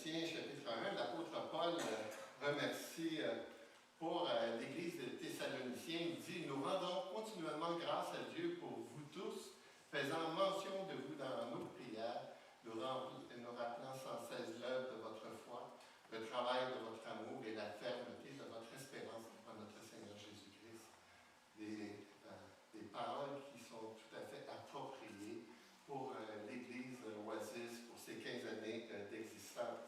Thessaloniciens, chapitre 1, l'apôtre Paul remercie pour l'Église de Thessaloniciens. Il dit « Nous rendons continuellement grâce à Dieu pour vous tous, faisant mention de vous dans nos prières, nous rappelant sans cesse l'œuvre de votre foi, le travail de votre amour et la fermeté de votre espérance en notre Seigneur Jésus-Christ. » Des paroles qui sont tout à fait appropriées pour l'Église Oasis, pour ces 15 années d'existence.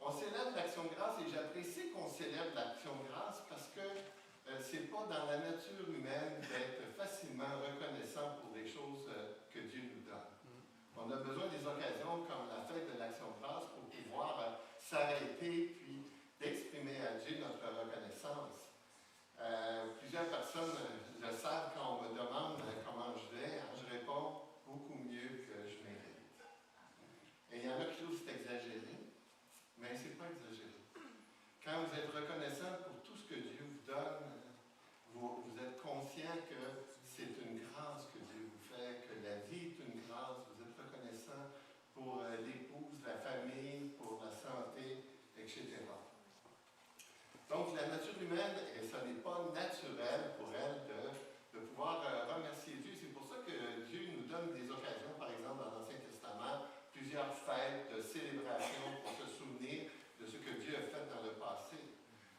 On célèbre l'Action de grâce et j'apprécie qu'on célèbre l'Action de grâce parce que c'est pas dans la nature humaine d'être facilement reconnaissant pour les choses que Dieu nous donne. On a besoin des occasions comme la fête de l'Action de grâce pour pouvoir s'arrêter puis d'exprimer à Dieu notre reconnaissance. Plusieurs personnes le savent quand on me demande comment je vais, je réponds beaucoup mieux que je mérite. Et il y en a qui trouvent que c'est exagéré, mais ce n'est pas exagéré. Quand vous êtes reconnaissant pour tout ce que Dieu vous donne, vous êtes conscient que c'est une grâce que Dieu vous fait, que la vie est une grâce, vous êtes reconnaissant pour l'épouse, la famille, pour la santé, etc. Donc, la nature humaine, ce n'est pas naturel pour elle de pouvoir remercier Dieu. C'est pour ça que Dieu nous donne des occasions, par exemple, dans l'Ancien Testament, plusieurs fêtes de célébration pour se souvenir de ce que Dieu a fait dans le passé.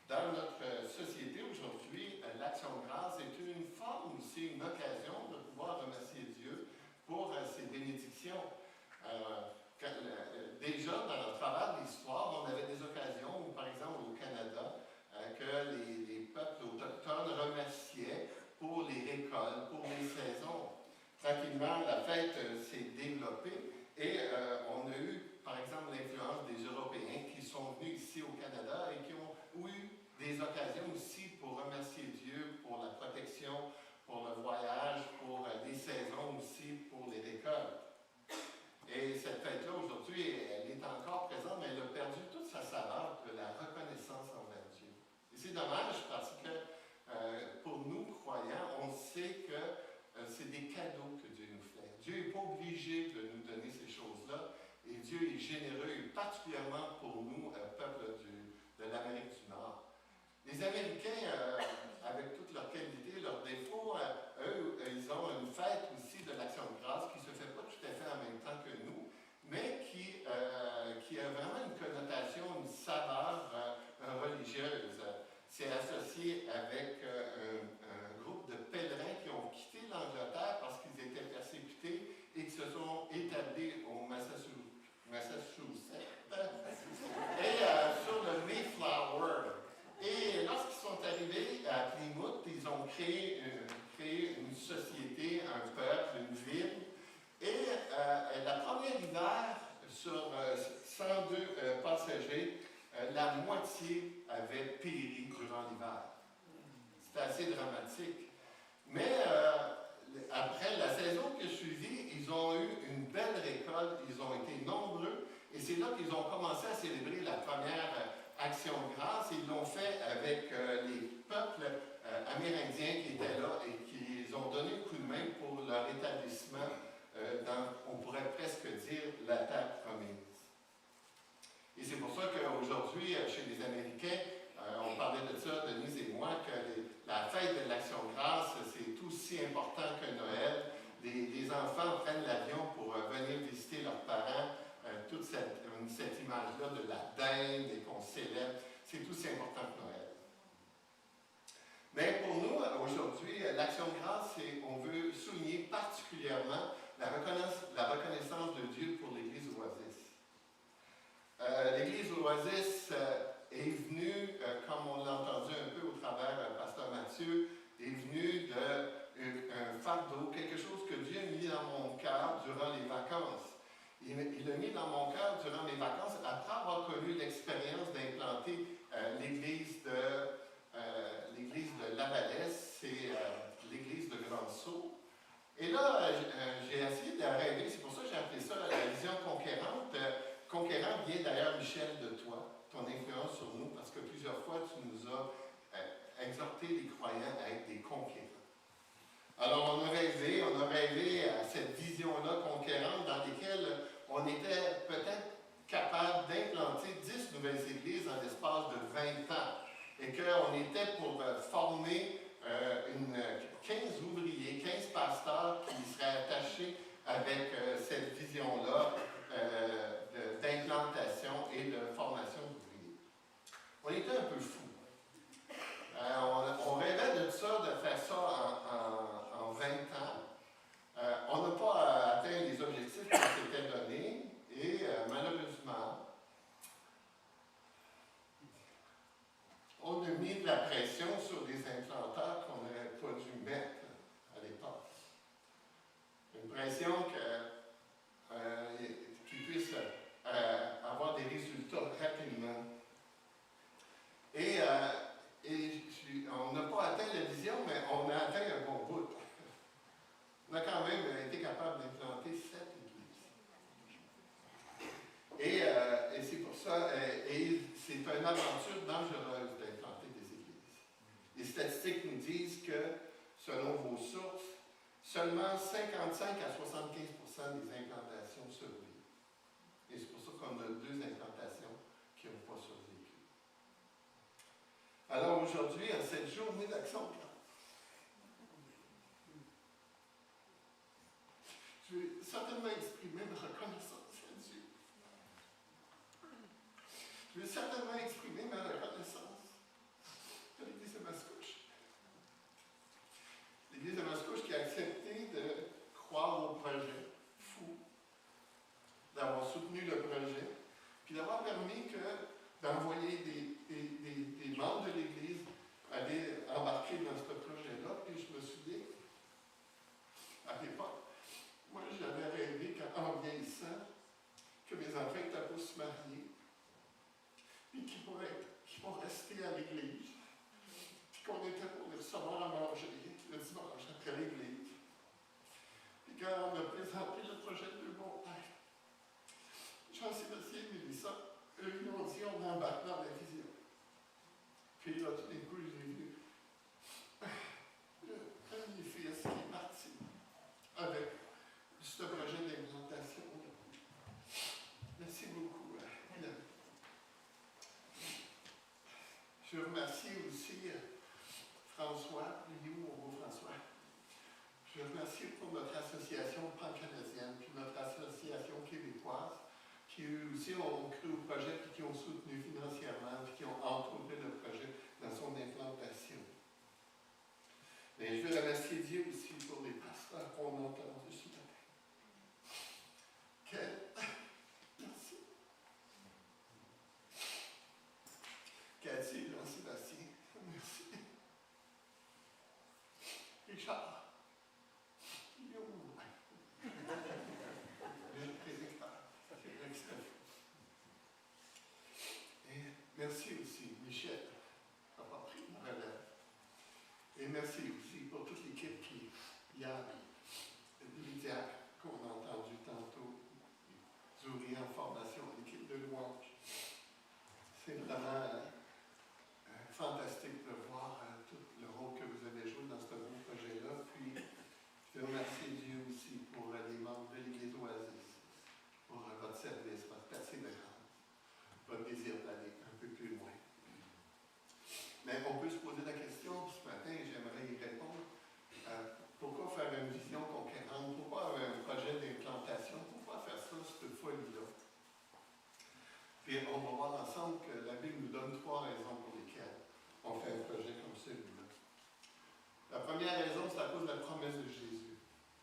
Dans notre société aujourd'hui, l'Action de grâce est une forme aussi, une occasion de pouvoir remercier Dieu pour ses bénédictions. Déjà, dans notre travers de l'histoire, on avait des occasions où, par exemple, au Canada, que les peuples autochtones remerciaient pour les récoltes, pour les saisons. Tranquillement, la fête s'est développée et on a eu, par exemple, l'influence des Européens qui sont venus ici au Canada et qui ont eu des occasions aussi pour remercier Dieu pour la protection, pour le voyage, pour les saisons aussi, pour les récoltes. Et cette fête-là, aujourd'hui, elle est encore présente, mais elle a perdu toute sa saveur de la reconnaissance envers Dieu. Et c'est dommage parce que pour nous, croyants, on sait que c'est des cadeaux que Dieu nous fait. Dieu n'est pas obligé de nous donner ces choses-là. Et Dieu est généreux, et particulièrement pour nous, peuple de l'Amérique du Nord. Les Américains, avec toutes leurs qualités, leurs défauts, eux, ils ont une fête aussi de l'Action de grâce qui ne se fait pas tout à fait en même temps que nous, mais qui a vraiment une connotation, une saveur religieuse. C'est associé avec un groupe de pèlerins qui ont quitté l'Angleterre parce qu'ils étaient persécutés et qui se sont établis au Massachusetts et sur le Mayflower. Et lorsqu'ils sont arrivés à Plymouth, ils ont créé une société, un peuple, une ville. Et la première hiver, sur 102 passagers, la moitié avait péri durant l'hiver. C'était assez dramatique. Mais après la saison qui a suivi, ils ont eu une belle récolte, ils ont été nombreux, et c'est là qu'ils ont commencé à célébrer la première Action de grâce. Ils l'ont fait avec les peuples amérindiens qui étaient là et qui ont donné un coup de main pour leur établissement dans, on pourrait presque dire, la terre promise. Et c'est pour ça qu'aujourd'hui, chez les Américains, on parlait de ça, Denise et moi, que la fête de l'Action de grâce, c'est aussi important que Noël. Les enfants prennent l'avion pour venir visiter leurs parents. Toute cette image-là de la dinde et qu'on célèbre, c'est aussi important que Noël. Mais pour nous, aujourd'hui, l'Action de grâce, on veut souligner particulièrement la reconnaissance de Dieu pour l'Église Oasis. L'Église Oasis est venue, comme on l'a entendu un peu au travers Pasteur Mathieu, est venue d'un fardeau, quelque chose que Dieu a mis dans mon cœur durant les vacances. Il l'a mis dans mon cœur durant mes vacances après avoir connu l'expérience d'implanter l'église de Lavalès, c'est l'église de Grand-Sault. Et là, j'ai essayé de rêver, c'est pour ça que j'ai appelé ça la vision conquérante. Conquérant vient d'ailleurs, Michel, de toi, ton influence sur nous, parce que plusieurs fois tu nous as exhorté les croyants à être des conquérants. Alors, on a rêvé à cette vision-là conquérante dans laquelle on était peut-être capable d'implanter et qu'on était pour former 15 ouvriers, 15 pasteurs qui seraient attachés avec cette vision-là d'implantation et de formation d'ouvriers. On était un peu fous. On rêvait de ça, de faire ça en 20 ans. On n'a pas atteint les objectifs qu'on s'était donnés et malheureusement, on a mis de la pression sur des implanteurs qu'on n'aurait pas dû mettre à l'époque. Une pression qui puisse avoir des résultats rapidement. Et on n'a pas atteint la vision, mais on a atteint un bon bout. On a quand même été capable d'implanter 7 églises. Et c'est pour ça, et c'est une aventure dangereuse d'implanter des églises. Les statistiques nous disent que, selon vos sources, seulement 55 à 75% des implantations survivent. Et c'est pour ça qu'on a 2 implantations qui n'ont pas survécu. Alors aujourd'hui, à cette journée d'action de grâce, je vais certainement exprimer ma reconnaissance à Dieu. Je vais certainement exprimer ma reconnaissance à l'Église de Mascouche. L'Église de Mascouche qui a accepté de croire au projet fou, d'avoir soutenu le projet, puis d'avoir permis d'envoyer des membres de l'Église aller embarquer dans ce projet-là. Puis je me suis dit, à l'époque, moi j'avais rêvé qu'en vieillissant, que mes enfants étaient pour se marier, puis qu'ils vont rester à l'Église, puis qu'on était pour les recevoir à manger le dimanche après l'Église. Puis quand on a présenté le projet de mon père, Jean-Sébastien et Mélissa, eux, ils ont dit on embarque dans la vision. Puis là, tout d'un coup, j'ai vu le premier fils qui est parti avec ce projet d'implantation. Merci beaucoup. Je remercie aussi François, mon beau François. Je remercie pour notre association pan-canadienne, puis notre association québécoise, qui eux aussi ont cru au projet, puis qui ont soutenu financièrement, puis qui ont entouré le projet dans son implantation. Mais je veux remercier Dieu aussi pour les pasteurs qu'on a entendus ce matin. Merci. Cathy, Jean-Sébastien, merci. Richard. Merci aussi, Michel, d'avoir pris la relève. Et merci aussi pour toute l'équipe qui, hier, Lydia, qu'on a entendu tantôt, Zouri en formation, l'équipe de louange. C'est vraiment fantastique de voir tout le rôle que vous avez joué dans ce beau projet-là. Puis, je veux remercier Dieu aussi pour les membres de l'Église Oasis, pour votre service, votre persévérance, votre désir d'aller un peu plus loin. Mais on peut se poser la question ce matin, et j'aimerais y répondre. Pourquoi faire une vision conquérante? Pourquoi un projet d'implantation? Pourquoi faire ça, cette folie-là? Puis on va voir ensemble que la Bible nous donne 3 raisons pour lesquelles on fait un projet comme celui-là. La première raison, c'est à cause de la promesse de Jésus.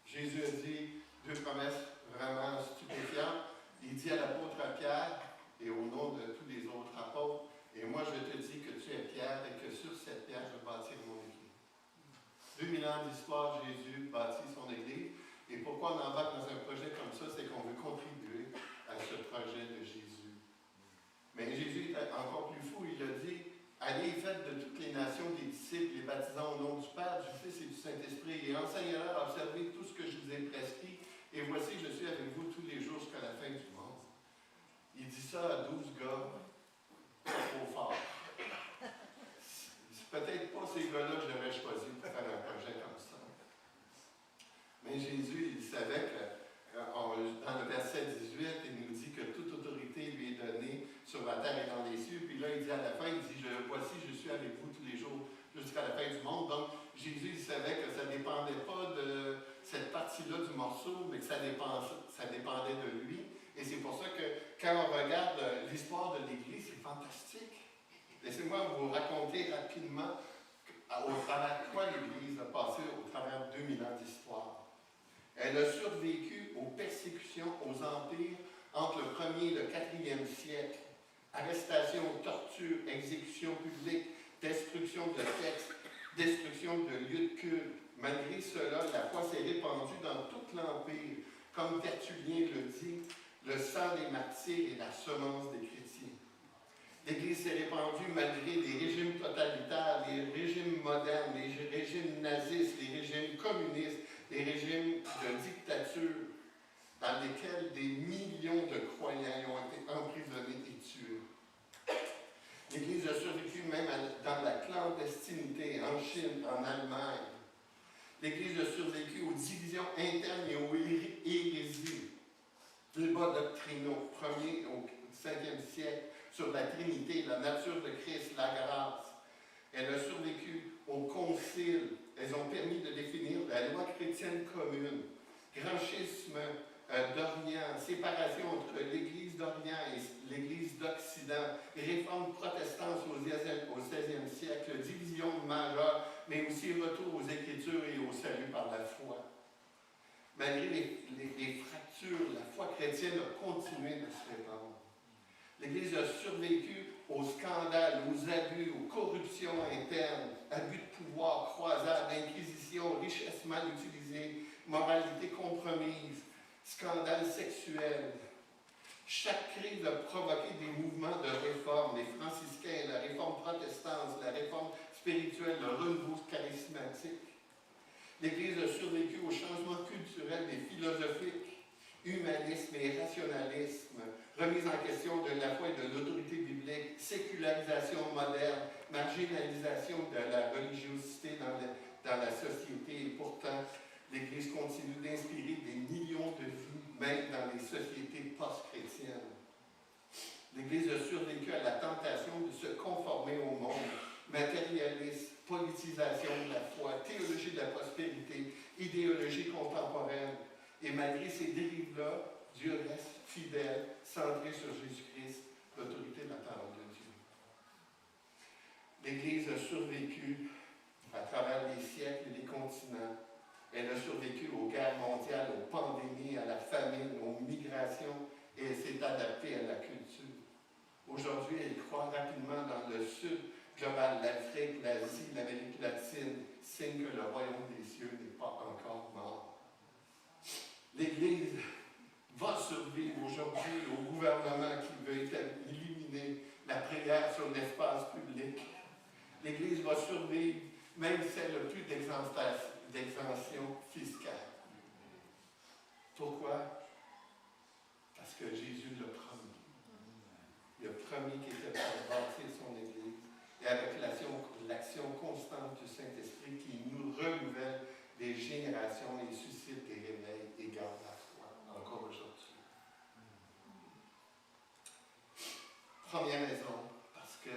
Jésus a dit 2 promesses vraiment stupéfiantes. Il dit à l'apôtre Pierre, et au nom de tous les autres apôtres, et moi je te dis que tu es Pierre et que sur cette pierre je bâtis mon Église. 2000 ans d'histoire, Jésus bâtit son Église. Et pourquoi on embarque dans un projet comme ça, c'est qu'on veut contribuer à ce projet de Jésus. Mais Jésus est encore plus fou, il a dit, allez, faites de toutes les nations des disciples, les baptisant au nom du Père, du Fils et du Saint-Esprit, et enseignez-leur à observer tout ce que je vous ai prescrit, et voici, je suis avec vous tous les jours jusqu'à la fin du monde. Il dit ça à 12 gars, trop fort. C'est peut-être pas ces gars-là que j'aurais choisi pour faire un projet comme ça. Mais Jésus, il savait que, dans le verset 18, il nous dit que toute autorité lui est donnée sur la terre et dans les cieux. Puis là, il dit à la fin, il dit, voici, je suis avec vous fin du monde. Donc, Jésus, il savait que ça ne dépendait pas de cette partie-là du morceau, mais que ça dépendait de lui. Et c'est pour ça que quand on regarde l'histoire de l'Église, c'est fantastique. Laissez-moi vous raconter rapidement au travers de quoi l'Église a passé au travers de 2000 ans d'histoire. Elle a survécu aux persécutions, aux empires entre le 1er et le 4e siècle. Arrestation, torture, exécution publique, destruction de textes, destruction de lieux de culte. Malgré cela, la foi s'est répandue dans tout l'Empire. Comme Tertullien le dit, le sang des martyrs est la semence des chrétiens. L'Église s'est répandue malgré des régimes totalitaires, les régimes modernes, les régimes nazistes, les régimes communistes, les régimes de dictature, dans lesquels des millions de croyants ont été emprisonnés et tués. L'Église a survécu même dans la clandestinité en Chine, en Allemagne. L'Église a survécu aux divisions internes et aux hérésies. Débats doctrinaux, 1er au 5e siècle, sur la Trinité, la nature de Christ, la grâce. Elle a survécu au concile. Elles ont permis de définir la loi chrétienne commune. Grand schisme d'Orient, séparation entre l'Église d'Orient et l'Église d'Occident, réforme protestante au 16e siècle, division majeure, mais aussi retour aux Écritures et au salut par la foi. Malgré les fractures, la foi chrétienne a continué de se répandre. L'Église a survécu aux scandales, aux abus, aux corruptions internes, abus de pouvoir, croisades, inquisitions, richesses mal utilisées, moralité compromise, scandales sexuels. Chaque crise a provoqué des mouvements de réforme, les franciscains, la réforme protestante, la réforme spirituelle, le renouveau charismatique. L'Église a survécu aux changements culturels et philosophiques, humanisme et rationalisme, remise en question de la foi et de l'autorité biblique, sécularisation moderne, marginalisation de la religiosité dans la société. Et pourtant, l'Église continue d'inspirer des millions de vies, même dans les sociétés post-chrétiennes. L'Église a survécu à la tentation de se conformer au monde, matérialiste, politisation de la foi, théologie de la prospérité, idéologie contemporaine. Et malgré ces dérives-là, Dieu reste fidèle, centré sur Jésus-Christ, l'autorité de la parole de Dieu. L'Église a survécu à travers les siècles et les continents. Elle a survécu aux guerres mondiales, aux pandémies, à la famine, aux migrations, et elle s'est adaptée à la culture. Aujourd'hui, elle croît rapidement dans le sud global, l'Afrique, l'Asie, l'Amérique latine, signe que le royaume des cieux n'est pas encore mort. L'Église va survivre aujourd'hui au gouvernement qui veut éliminer la prière sur l'espace public. L'Église va survivre, même si elle n'a plus d'exemption fiscale. Pourquoi? Parce que Jésus l'a promis. Il a promis qu'il était pour bâtir son Église. Et avec l'action constante du Saint-Esprit qui nous renouvelle des générations et suscite des réveils et garde la foi encore aujourd'hui. Première raison, parce que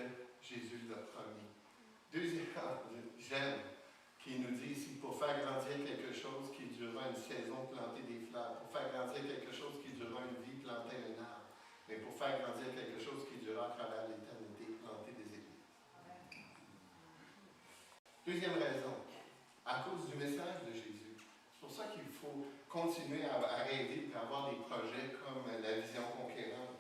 Jésus l'a promis. Deuxièmement, j'aime qu'il nous dit ici, pour faire grandir quelque chose qui durera une saison, planter des fleurs. Pour faire grandir quelque chose qui durera une vie, planter un arbre. Mais pour faire grandir quelque chose qui durera à travers l'éternité, planter des églises. Deuxième raison, à cause du message de Jésus. C'est pour ça qu'il faut continuer à rêver et à avoir des projets comme la vision conquérante.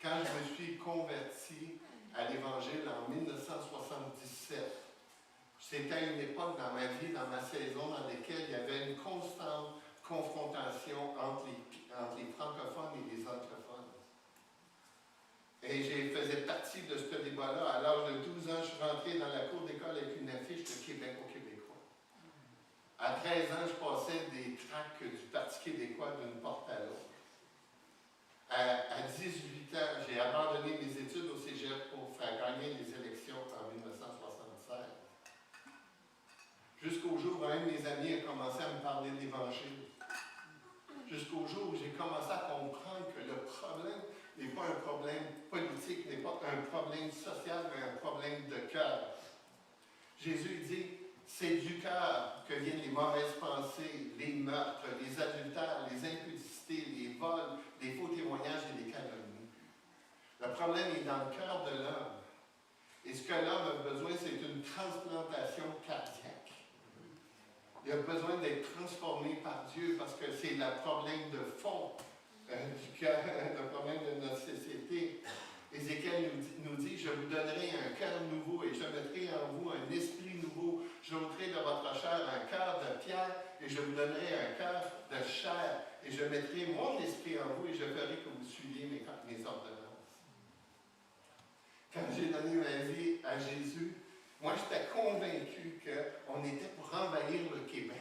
Quand je me suis converti à l'Évangile en 1977, c'était une époque dans ma vie, dans ma saison, dans laquelle il y avait une constante confrontation entre les francophones et les anglophones. Et je faisais partie de ce débat-là. À l'âge de 12 ans, je suis rentré dans la cour d'école avec une affiche de Québec aux Québécois. À 13 ans, je passais des tracts du Parti québécois d'une porte à l'autre. À 18 ans, j'ai abandonné mes études au cégep pour faire gagner les élections en 1976. Jusqu'au jour où un de mes amis a commencé à me parler de l'Évangile. Jusqu'au jour où j'ai commencé à comprendre que le problème n'est pas un problème politique, n'est pas un problème social, mais un problème de cœur. Jésus dit, c'est du cœur que viennent les mauvaises pensées, les meurtres, les adultères, les impudicités, les vols, les faux témoignages et les calomnies. Le problème est dans le cœur de l'homme. Et ce que l'homme a besoin, c'est une transplantation cardiaque. Il a besoin d'être transformé par Dieu parce que c'est le problème de fond du cœur, le problème de notre société. Ézéchiel nous dit, je vous donnerai un cœur nouveau et je mettrai en vous un esprit nouveau. J'ôterai de votre chair un cœur de pierre et je vous donnerai un cœur de chair. Et je mettrai mon esprit en vous et je ferai que vous suiviez mes ordonnances. Quand j'ai donné ma vie à Jésus, moi j'étais convaincu qu'on était pour envahir le Québec.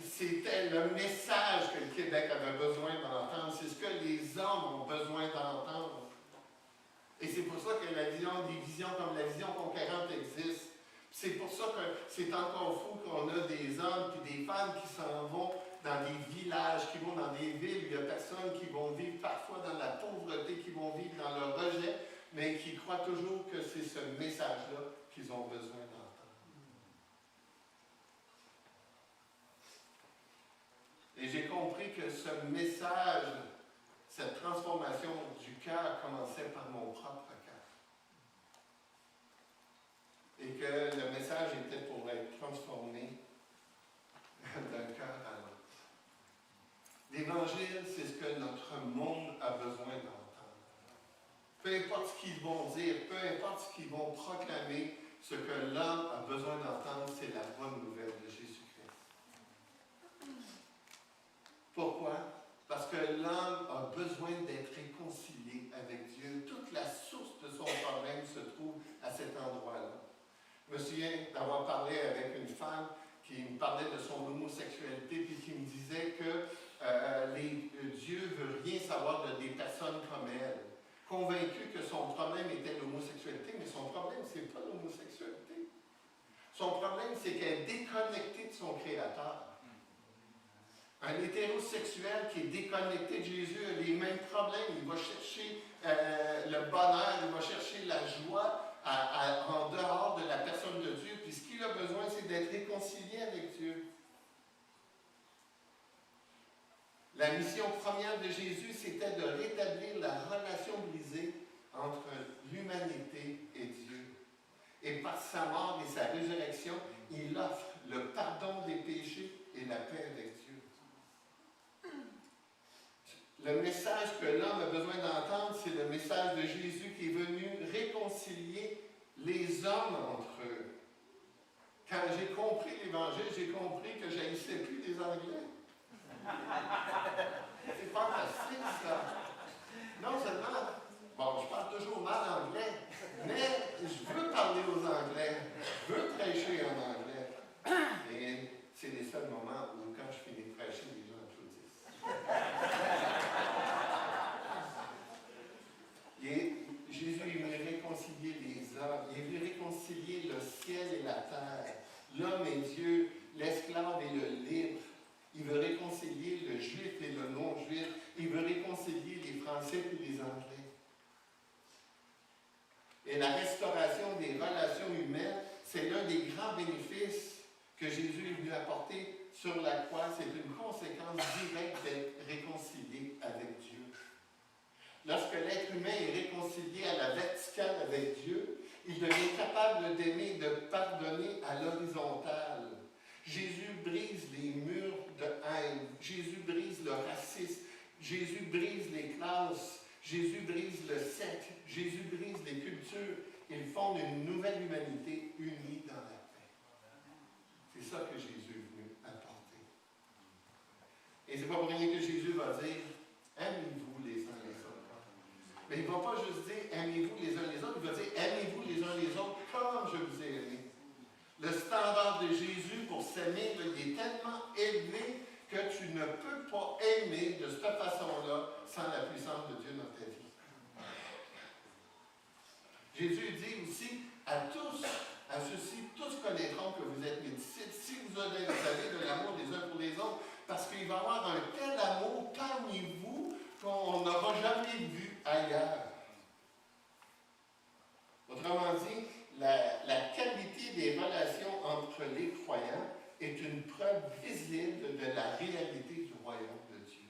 C'était le message que le Québec avait besoin d'entendre. C'est ce que les hommes ont besoin d'entendre. Et c'est pour ça que des visions comme la vision conquérante existent. C'est pour ça que c'est encore fou qu'on a des hommes et des femmes qui s'en vont dans des villages, qui vont dans des villes. Il y a personnes qui vont vivre parfois dans la pauvreté, qui vont vivre dans le rejet, mais qui croient toujours que c'est ce message-là qu'ils ont besoin d'entendre. Et j'ai compris que ce message, cette transformation du cœur commençait par mon propre cœur. Et que le message était pour être transformé d'un cœur à l'autre. L'Évangile, c'est ce que notre monde a besoin d'entendre. Peu importe ce qu'ils vont dire, peu importe ce qu'ils vont proclamer, ce que l'homme a besoin d'entendre, c'est la bonne nouvelle de Jésus-Christ. Pourquoi? Parce que l'homme a besoin d'être réconcilié avec Dieu. Toute la source de son problème se trouve à cet endroit-là. Je me souviens d'avoir parlé avec une femme qui me parlait de son homosexualité et qui me disait que Dieu ne veut rien savoir de des personnes comme elle. Convaincu que son problème était l'homosexualité, mais son problème, ce n'est pas l'homosexualité. Son problème, c'est qu'elle est déconnectée de son Créateur. Un hétérosexuel qui est déconnecté de Jésus a les mêmes problèmes. Il va chercher le bonheur, il va chercher la joie en dehors de la personne de Dieu. Puis ce qu'il a besoin, c'est d'être réconcilié avec Dieu. La mission première de Jésus, c'était de rétablir la relation brisée entre l'humanité et Dieu. Et par sa mort et sa résurrection, il offre le pardon des péchés et la paix avec Dieu. Le message que l'homme a besoin d'entendre, c'est le message de Jésus qui est venu réconcilier les hommes entre eux. Quand j'ai compris l'Évangile, j'ai compris que je n'haïssais plus les Anglais. C'est fantastique, ça. Non seulement, bon, je parle toujours mal anglais, mais je veux parler aux Anglais, je veux prêcher en anglais. Et c'est les seuls moments où, quand je finis de prêcher, les gens applaudissent. Et Jésus est venu réconcilier les hommes, il est venu réconcilier le ciel et la terre, l'homme et Dieu, l'esclave et le libre. Il veut réconcilier le juif et le non-juif. Il veut réconcilier les Français et les Anglais. Et la restauration des relations humaines, c'est l'un des grands bénéfices que Jésus est venu apporter sur la croix. C'est une conséquence directe d'être réconcilié avec Dieu. Lorsque l'être humain est réconcilié à la verticale avec Dieu, il devient capable d'aimer et de pardonner à l'horizontale. Jésus brise les murs de haine. Jésus brise le racisme. Jésus brise les classes. Jésus brise le sexe. Jésus brise les cultures. Il fonde une nouvelle humanité unie dans la paix. C'est ça que Jésus est venu apporter. Et c'est pas pour rien que Jésus va dire « Aimez-vous les uns les autres ». Mais il ne va pas juste dire « Aimez-vous les uns les autres », il va dire « Aimez-vous les uns les autres comme je vous ai aimé ». Le standard de Jésus pour s'aimer, il est tellement élevé que tu ne peux pas aimer de cette façon-là sans la puissance de Dieu dans ta vie. Jésus dit aussi à tous, à ceux-ci, tous connaîtront que vous êtes mes disciples si vous avez de l'amour les uns pour les autres, parce qu'il va y avoir un tel amour parmi vous qu'on n'aura jamais vu ailleurs. Autrement dit, visible de la réalité du royaume de Dieu.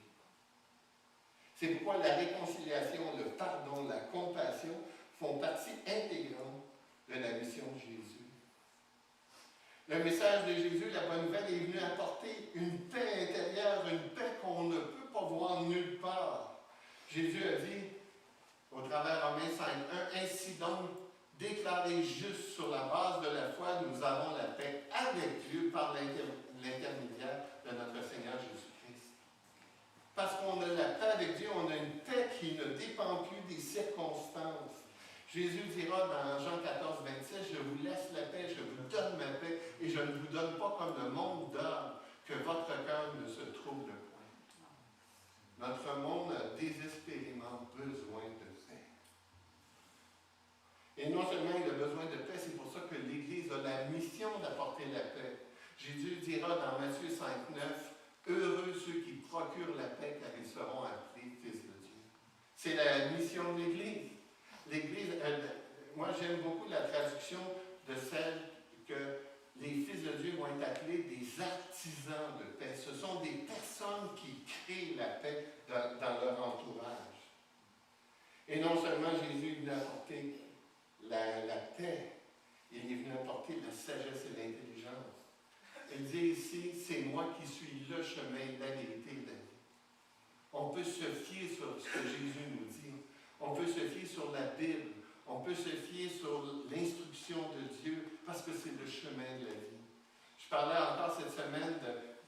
C'est pourquoi la réconciliation, le pardon, la compassion font partie intégrante de la mission de Jésus. Le message de Jésus, la bonne nouvelle, est venu apporter une paix intérieure, une paix qu'on ne peut pas voir nulle part. Jésus a dit, au travers Romains 5.1, « Ainsi donc, déclarés justes sur la base de la foi, nous avons la paix avec Dieu par l'intermédiaire de notre Seigneur Jésus-Christ. » Parce qu'on a la paix avec Dieu, on a une paix qui ne dépend plus des circonstances. Jésus dira dans Jean 14, 27, « Je vous laisse la paix, je vous donne ma paix, et je ne vous donne pas comme le monde donne, que votre cœur ne se trouble point. » Notre monde a désespérément besoin de paix. Et non seulement il a besoin de paix, c'est pour ça que l'Église a la mission d'apporter la paix. Jésus dira dans Matthieu 5, 9, « Heureux ceux qui procurent la paix, car ils seront appelés fils de Dieu. » C'est la mission de l'Église. L'Église, moi j'aime beaucoup la traduction de celle que les fils de Dieu vont être appelés des artisans de paix. Ce sont des personnes qui créent la paix dans leur entourage. Et non seulement Jésus est venu apporter la paix, il est venu apporter la sagesse et l'intelligence. Il dit ici, c'est moi qui suis le chemin, la vérité et la vie. On peut se fier sur ce que Jésus nous dit. On peut se fier sur la Bible. On peut se fier sur l'instruction de Dieu parce que c'est le chemin de la vie. Je parlais encore cette semaine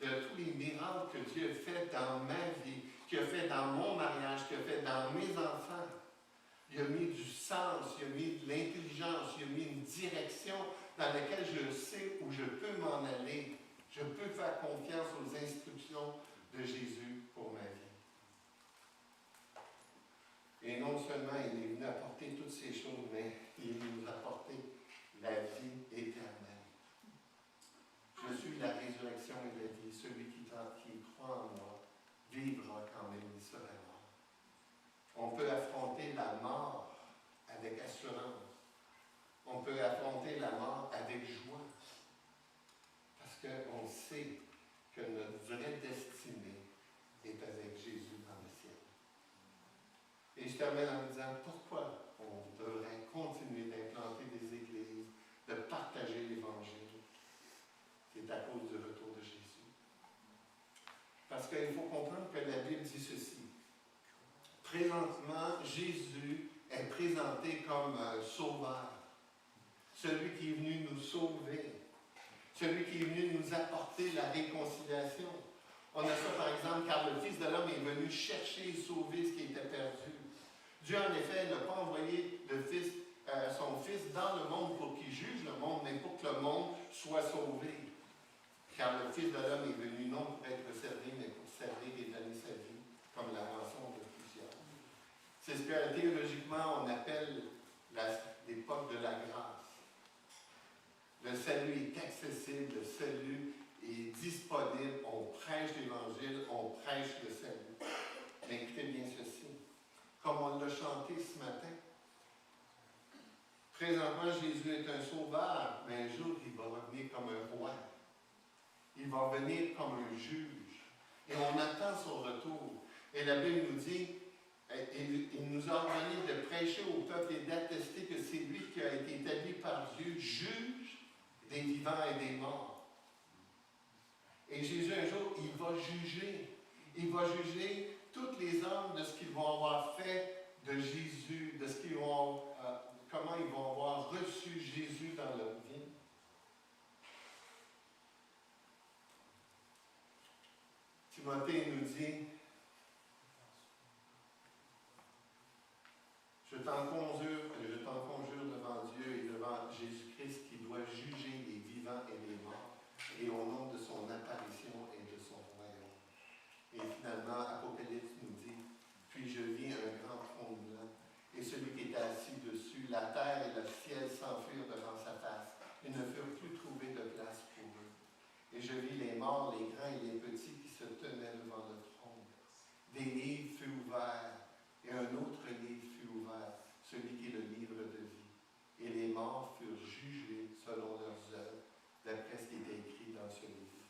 de tous les miracles que Dieu a fait dans ma vie, qu'il a fait dans mon mariage, qu'il a fait dans mes enfants. Il a mis du sens, il a mis de l'intelligence, il a mis une direction dans laquelle je sais où je peux m'en aller. Je peux faire confiance aux instructions de Jésus pour ma vie. Et non seulement il est venu apporter toutes ces choses, mais il est venu nous apporter la vie éternelle. Je suis la résurrection et la vie. Celui qui croit en moi vivra quand même il sera mort. On peut affronter la mort avec assurance. On peut affronter la mort avec joie. Parce qu'on sait que notre vraie destinée est avec Jésus dans le ciel. Et je termine en me disant pourquoi on devrait continuer d'implanter des églises, de partager l'Évangile. C'est à cause du retour de Jésus. Parce qu'il faut comprendre que la Bible dit ceci. Présentement, Jésus est présenté comme un sauveur. Celui qui est venu nous sauver. Celui qui est venu nous apporter la réconciliation. On a ça par exemple, car le Fils de l'homme est venu chercher et sauver ce qui était perdu. Dieu, en effet, n'a pas envoyé son Fils dans le monde pour qu'il juge le monde, mais pour que le monde soit sauvé. Car le Fils de l'homme est venu non pour être servi, mais pour servir et donner sa vie, comme la rançon de plusieurs. C'est ce que théologiquement on appelle l'époque de la grâce. Le salut est accessible, le salut est disponible, on prêche l'Évangile, on prêche le salut. Mais écoutez bien ceci, comme on l'a chanté ce matin, présentement Jésus est un sauveur, mais un jour il va revenir comme un roi. Il va venir comme un juge. Et on attend son retour. Et la Bible nous dit, il nous a ordonné de prêcher au peuple et d'attester que c'est lui qui a été établi par Dieu, juge des vivants et des morts. Et Jésus, un jour, il va juger. Il va juger tous les hommes de ce qu'ils vont avoir fait de Jésus, de ce qu'ils vont, comment ils vont avoir reçu Jésus dans leur vie. Timothée nous dit, je t'en conjure devant Dieu et devant Jésus-Christ qui doit juger les vivants et les morts, et au nom de son apparition et de son royaume. Et finalement, Apocalypse nous dit, puis je vis un grand trône blanc, et celui qui était assis dessus, la terre et le ciel s'enfuirent devant sa face, et ne furent plus trouvés de place pour eux. Et je vis les morts, les grands et les petits qui se tenaient devant le trône. Des livres furent ouverts, et un autre livre fut ouvert, celui qui est le livre de vie. Et les morts furent jugés selon leurs œuvres, d'après ce qui était écrit dans ce livre.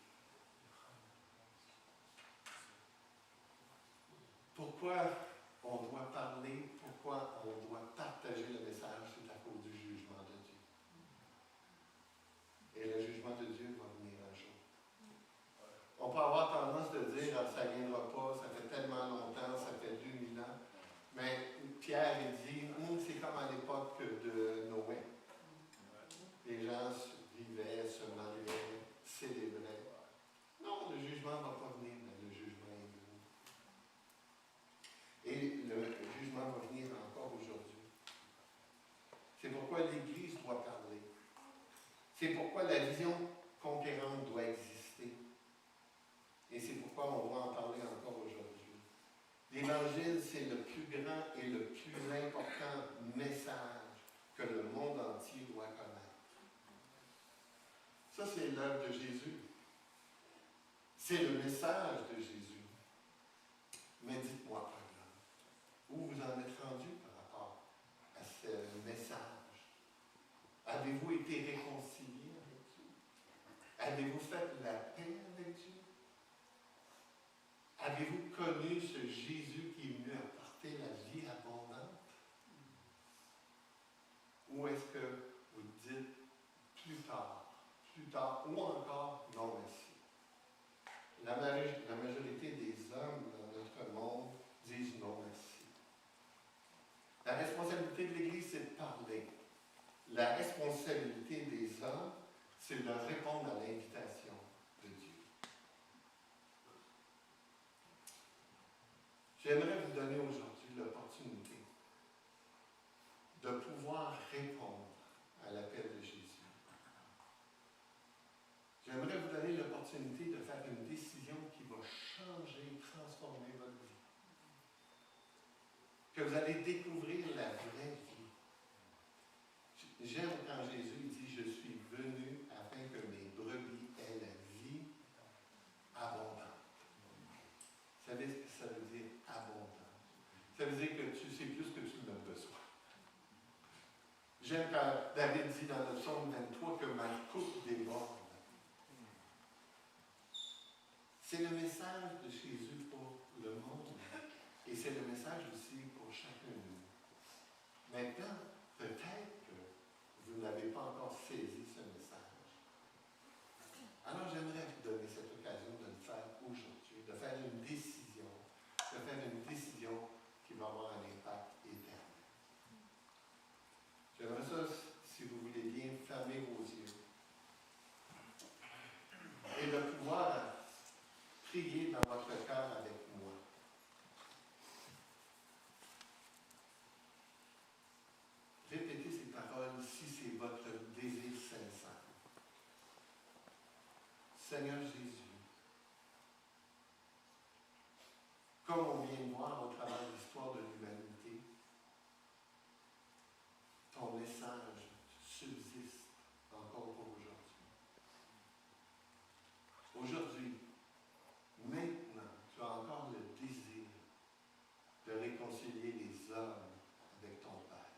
pourquoi on doit parler, pourquoi on doit partager le message, c'est à cause du jugement de Dieu. Et le jugement de Dieu va venir un jour. On peut avoir tendance de dire, ah, ça ne viendra pas, ça fait tellement longtemps, ça fait 2000 ans. Mais Pierre, il dit, c'est comme à l'époque de Noé. Les gens vivaient, se mariaient, célébraient. Non, le jugement ne va pas venir, mais le jugement est venu. Et le jugement va venir encore aujourd'hui. C'est pourquoi l'Église doit parler. C'est pourquoi la vision conquérante doit exister. Et c'est pourquoi on doit en parler encore aujourd'hui. L'Évangile, c'est le plus grand et le plus important message que le monde entier doit connaître. Ça, c'est l'œuvre de Jésus. C'est le message de Jésus. Mais dites-moi, par exemple, où vous en êtes rendu par rapport à ce message? Avez-vous été réconcilié avec Dieu? Avez-vous fait la paix avec Dieu? Avez-vous connu ce Jésus qui est venu apporter la vie abondante? Ou est-ce que vous dites plus tard, ou encore non merci? La majorité des hommes dans notre monde disent non merci. La responsabilité de l'Église, c'est de parler. La responsabilité des hommes, c'est de répondre à l'invitation de Dieu. J'aimerais vous donner aujourd'hui l'opportunité de pouvoir répondre à l'appel de Jésus. J'aimerais vous donner l'opportunité de faire une décision qui va changer, transformer votre vie. Que vous allez découvrir la vraie vie. J'aime quand Jésus dit, je suis venu afin que mes brebis aient la vie abondante. Vous savez ce que ça veut dire, abondant? Ça veut dire que tu sais plus que tu en as besoin. J'aime quand David dit dans le psaume 23 que ma coupe déborde. C'est le message de Jésus pour le monde. Et c'est le message aussi pour chacun de nous. Maintenant, peut-être que vous n'avez pas encore saisi ce message. Alors j'aimerais vous donner cette occasion de le faire aujourd'hui, de faire une décision qui va avoir un impact éternel. J'aimerais ça, si vous voulez bien, fermer vos yeux et de pouvoir prier dans votre cœur avec moi. Répétez ces paroles si c'est votre désir sincère. Seigneur Jésus, comme on vient de voir au travers de l'histoire de l'humanité, ton message subsiste encore pour aujourd'hui. Aujourd'hui, maintenant, tu as encore le désir de réconcilier les hommes avec ton Père.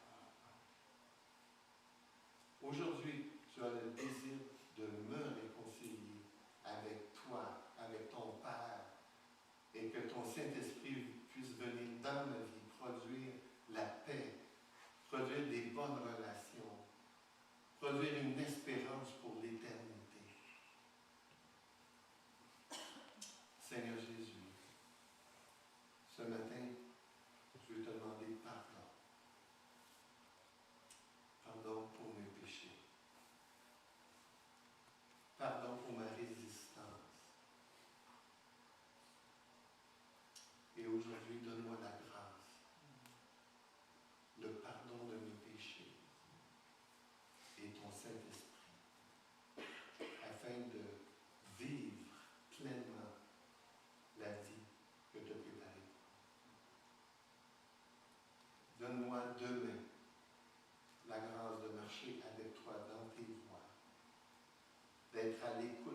Aujourd'hui, tu as le désir de me réconcilier avec toi, avec ton Père, et que ton Saint-Esprit puisse venir dans ma vie, produire la paix, produire des bonnes relations, produire une espérance pour l'éternité. Seigneur Jésus, ce matin, je veux te demander pardon. Pardon pour mes péchés. Pardon pour ma résistance. Et aujourd'hui, donne-moi la grâce, le pardon de mes péchés et ton Saint-Esprit, afin de vivre pleinement la vie que tu as préparée. Donne-moi demain la grâce de marcher avec toi dans tes voies, d'être à l'écoute